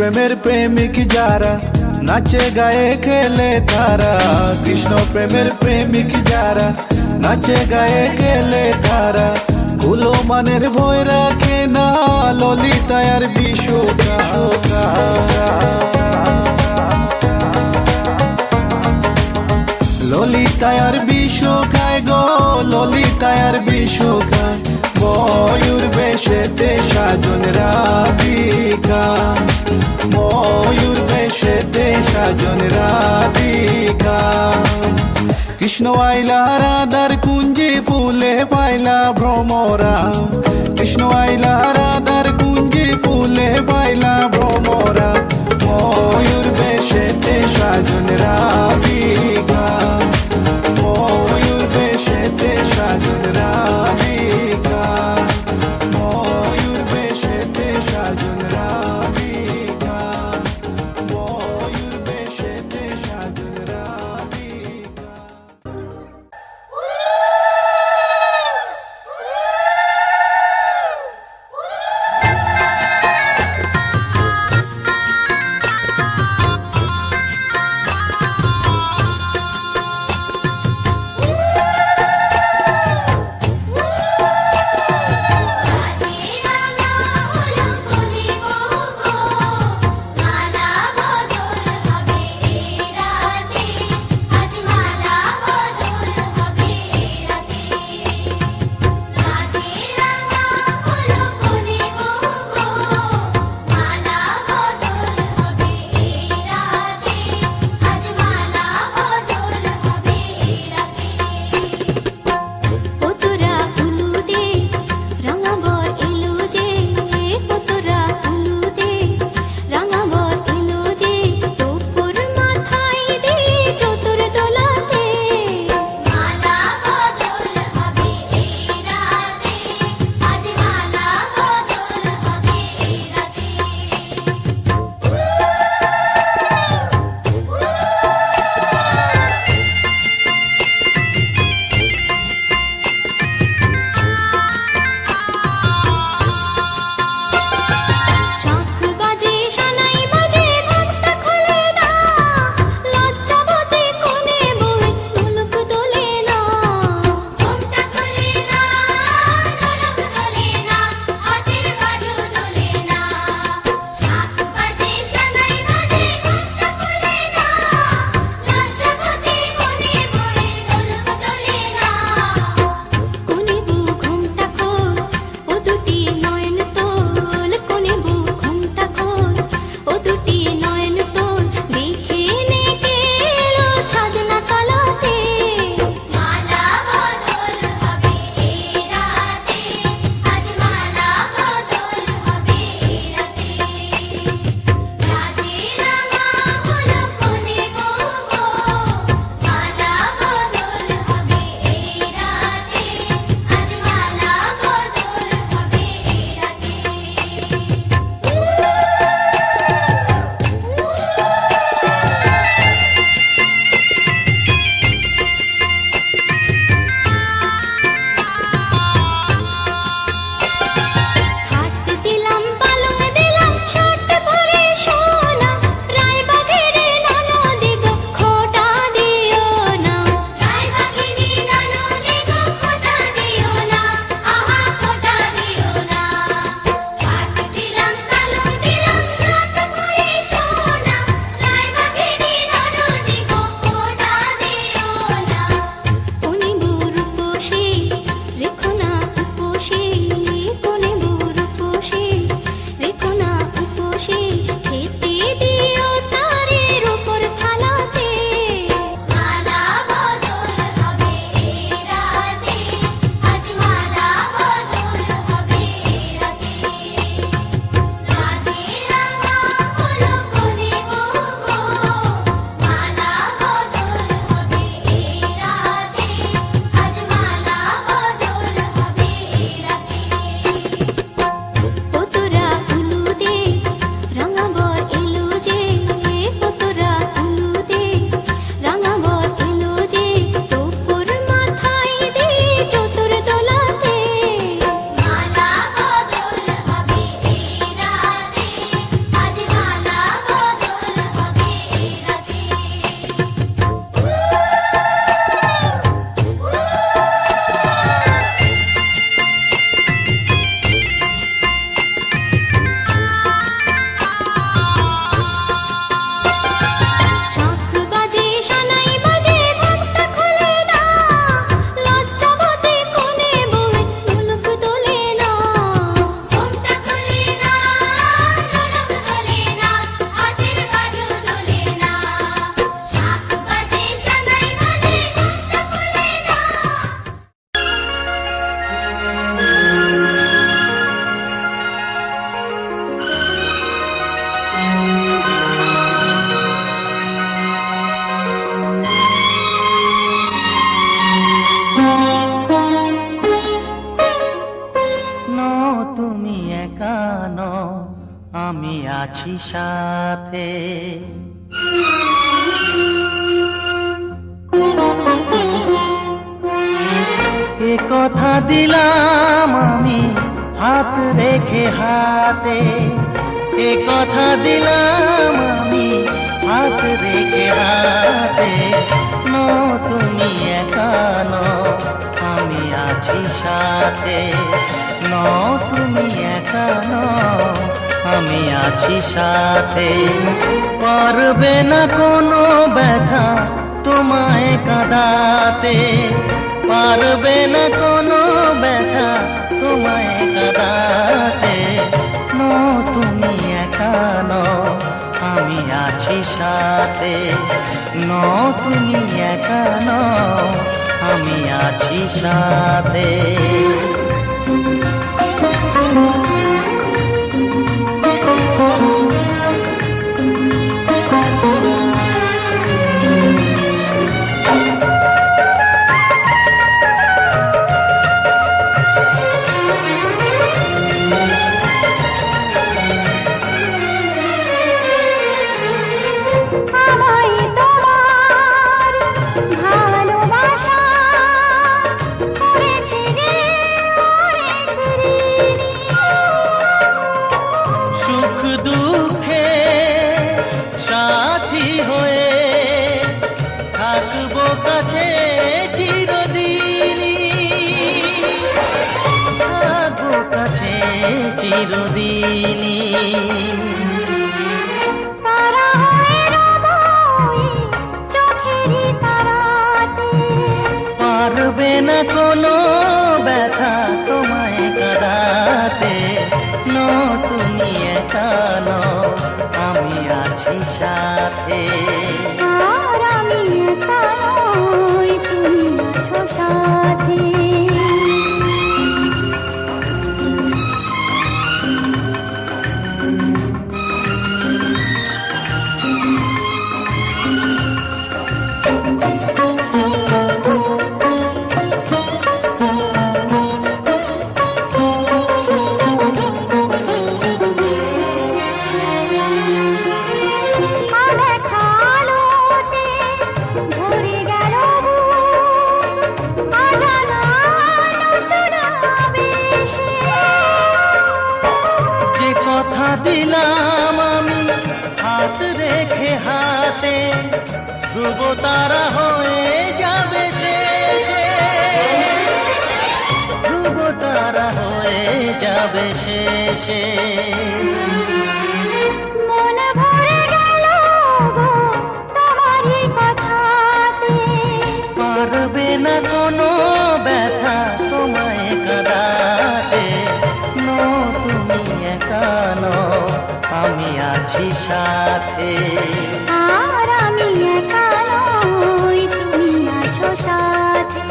প্রেমের প্রেমিক যারা নাচে গায়ে খেলে তারা, কৃষ্ণ প্রেমের প্রেমিক যারা নাচে গায়ে খেলে তারা, কুলো মানের ভয় রাখে না ললিতায়ার বিশ্বকা। ললিতায়ার বিশ্বকায় গো, ললিতায়ার বিশ্বকায়, ময়ূর বেশেতে সাজন রাধিকা, ময়ূর বেশেতে সাজন রাধিকা। কৃষ্ণ আইলা রাধার কুঞ্জে ফুলে পাইলা ভ্রমরা, কৃষ্ণ আইলা রাধার কুঞ্জে ফুলে পাইলা ভ্রমরা, ময়ূর বেশেতে সাজন রাধিকা, ময়ূর বেশেতে সাজন রাধিকা, ময়ূর বেশেতে সাজন রাধিকা, ময়ূর বেশেতে সাজন রাধিকা। আছি সাথে। এ কথা দিলাম আমি হাত রেখে হাতে, এ কথা দিলাম আমি হাত রেখে হাতে। নো তুমি একা নও, আমি আছি সাথে। নো তুমি একা নও, আমি আছি সাথে। পারবে না কোনো ব্যথা তোমায় কাঁদাতে, পারবে না কোনো ব্যথা তোমায় কাঁদাতে। নো তুমি একা নও, আমি আছি সাথে। নো তুমি একা নও, আমি আছি সাথে। সুখ দুঃখে সাথী হয়ে থাকবো কাছে চিরদিনই, থাকবো কাছে চিরদিনই। পারবে না কোনো ব্যথা তোমায় কাঁদাতে। নো তুমি একা নও, আমি আছি সাথে। আর আমি একা নই, তুমি আছো সাথে। যে কথা দিলাম আমি হাত রেখে হাতে, ধ্রুব তারা হয়ে যাবে শেষে, ধ্রুব তারা হয়ে যাবে শেষে। মন ভরে গেল গো তোমারই কথাতে, পারবে না কোনো ব্যথা তোমায় কাঁদাতে। নো তুমি একা নও, আমি আছি সাথে। আর আমি একা নই, তুমি আছো সাথে।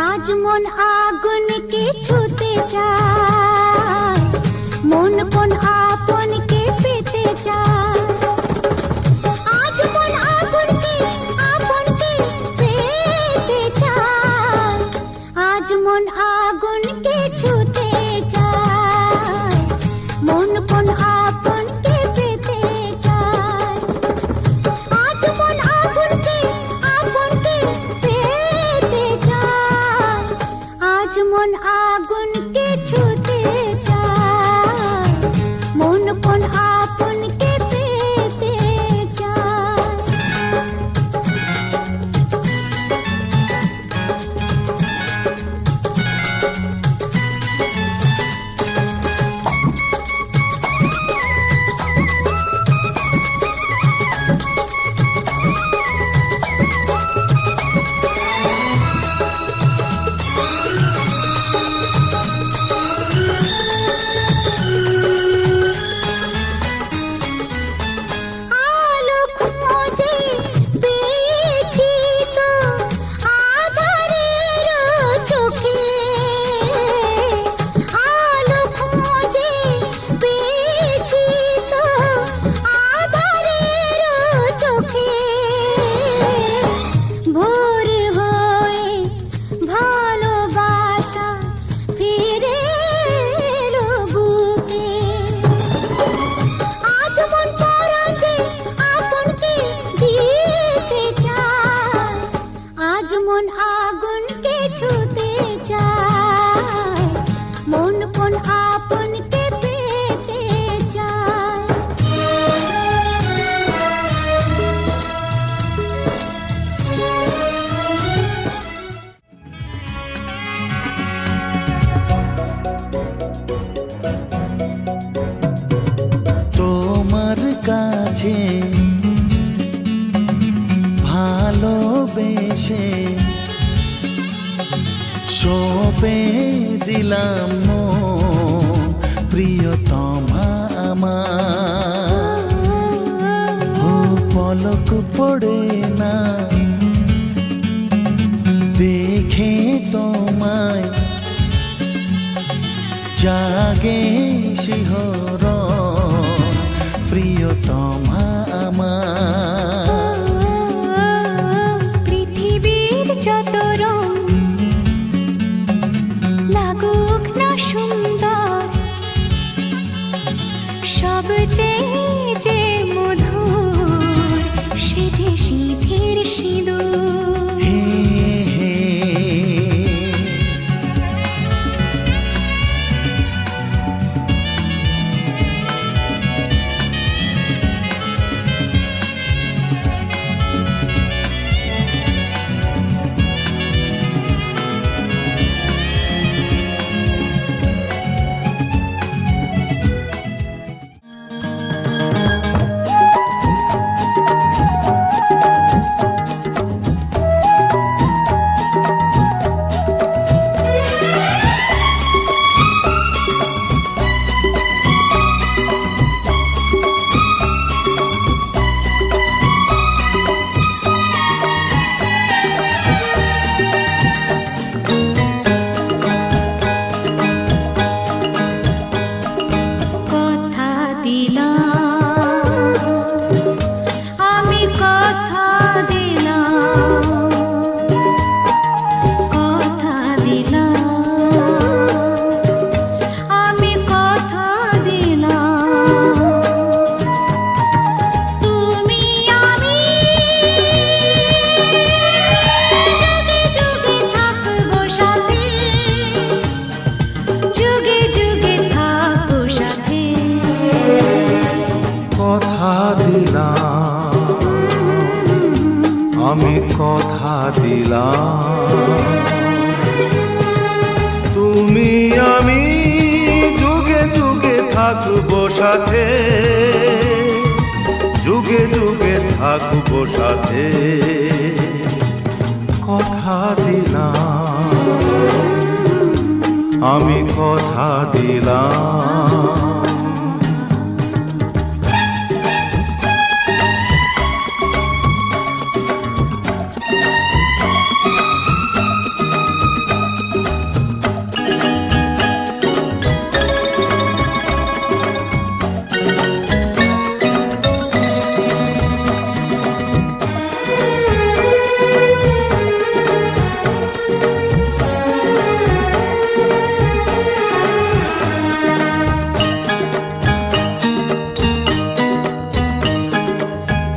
আজ মন আগুন কে ছুতে চায়, মন কোন আপন কে পেতে চায়। আজ মন আগুন কে আপন কে পেতে চায়, আজ মন আগুন কে ছুতে চায়, মন কোন আপন কে পেতে চায়। আজ মন আগুন কে আপন কে পেতে চায়, আজ মন আগুন কে ভালোবেসে সঁপে দিলাম মন প্রিয়তমা আমার। ও পলক পড়ে না দেখে তোমায়, জাগে শিহরণ প্রিয়তমা আমার। পৃথিবীর যত রং লাগুক না সুন্দর, সবচেয়ে যে মধুর সে যে সিঁথির সিঁদুর। হে হে কথা দিলাম, আমি কথা দিলাম, কথা দিলাম, আমি কথা দিলাম। তুমি আমি যুগে যুগে থাকবো সাথে, যুগে যুগে থাকবো সাথে। কথা দিলাম, আমি কথা দিলাম, তুমি আমি যুগে যুগে থাকবো সাথে, যুগে যুগে থাকবো সাথে। কথা দিলাম, আমি কথা দিলাম।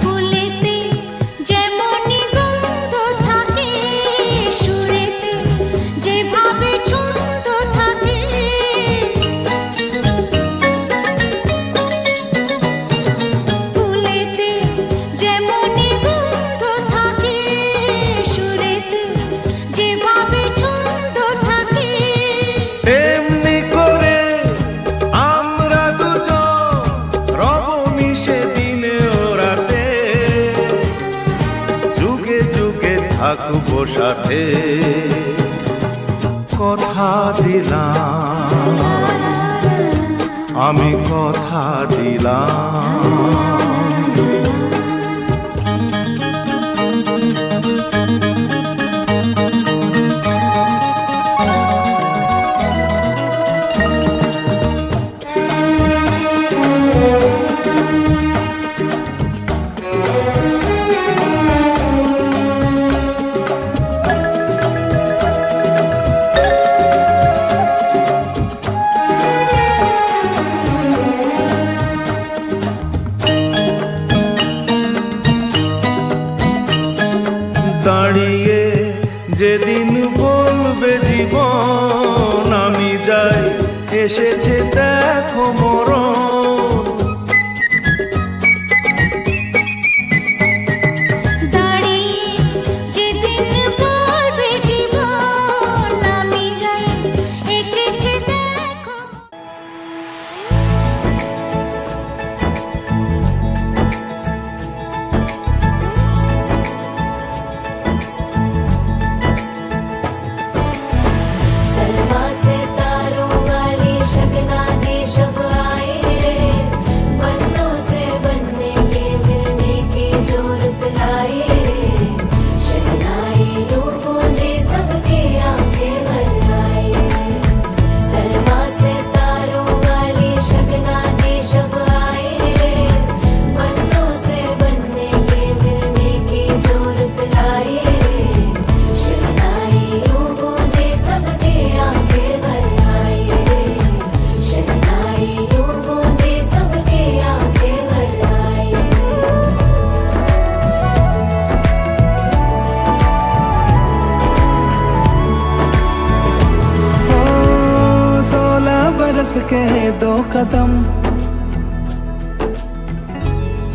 ফুলেতে যেমনি গন্ধ থাকে, সুরেতে যেভাবে ছন্দ থাকে। ফুলেতে যেমনি গন্ধ থাকে, সুরেতে যেভাবে ছন্দ থাকে। তেমনি করে আমরা দুজন রব মিশে দিনে ও রাতে, যুগে যুগে থাকবো সাথে। কথা দিলাম, আমি কথা দিলাম। দাঁড়িয়ে যেদিন বলবে জীবন আমি যাই, এসেছে দেখো মরণ। দাঁড়িয়ে যেদিন বলবে জীবন আমি যাই, এসেছে দেখো। कदम,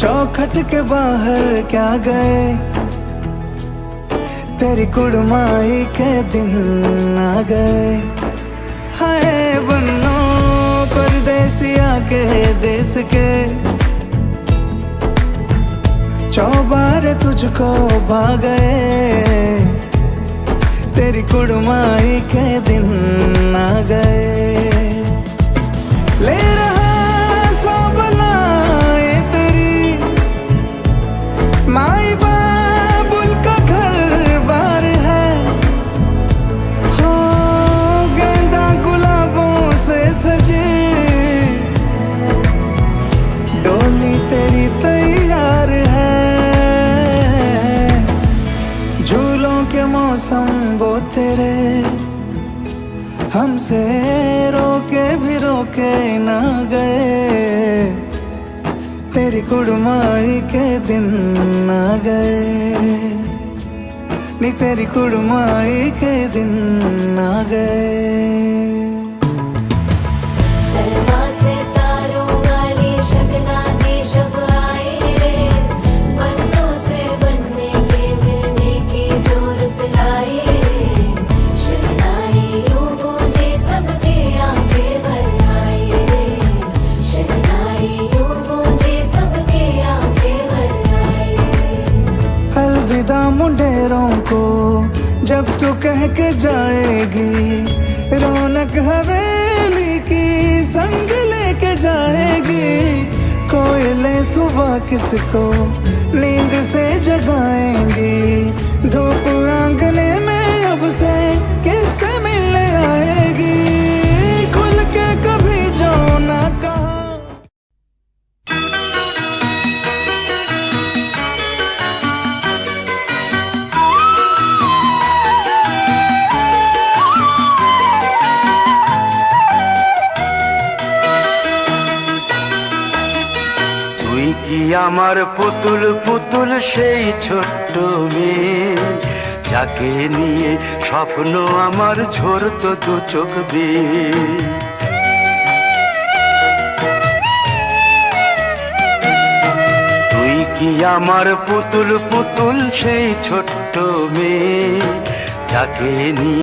चौखट के बाहर क्या गए, तेरी कुड़माई के दिन आ गए। हाय बन्नो परदेसिया के देश के, चौबारे तुझको भा गए, तेरी कुड़माई के दिन आ गए। ले रहा सब लाए तेरी माई बाबुल का घर बार है, हो गेंदा गुलाबों से सजे, डोली तेरी तैयार है। झूलों के मौसम वो तेरे, हमसे रोके भी रोके ना गए, तेरी कुड़माई के दिन आ गए, नी तेरी कुड़माई के दिन आ गए। सलमा से तारों वाली शगना दी शब आए रे, बन्नों से बनने के मिलने की जोरत लाए रे, शहनाई यूं गूंजे सबके आंखें भर आए रे, शहनाई यूं गूंजे सबके आंखें भर आए रे। अलविदा मुंडेरों को जब तू कह के जाएगी, रौनक हवेली की संग लेके जाएगी। कोयले सुबह किसको नींद से जगाएंगी, धूप आंगने में अब से किससे मिलने आएगी, खुल के कभी जो ना कहा। তুই কি আমার পুতুল পুতুল সেই ছোট্ট মেয়ে, যাকে নিয়ে স্বপ্ন আমার ঝরতো দু চোখ বেয়ে। তুই কি আমার পুতুল পুতুল সেই ছোট্ট মেয়ে, যাকে নিয়ে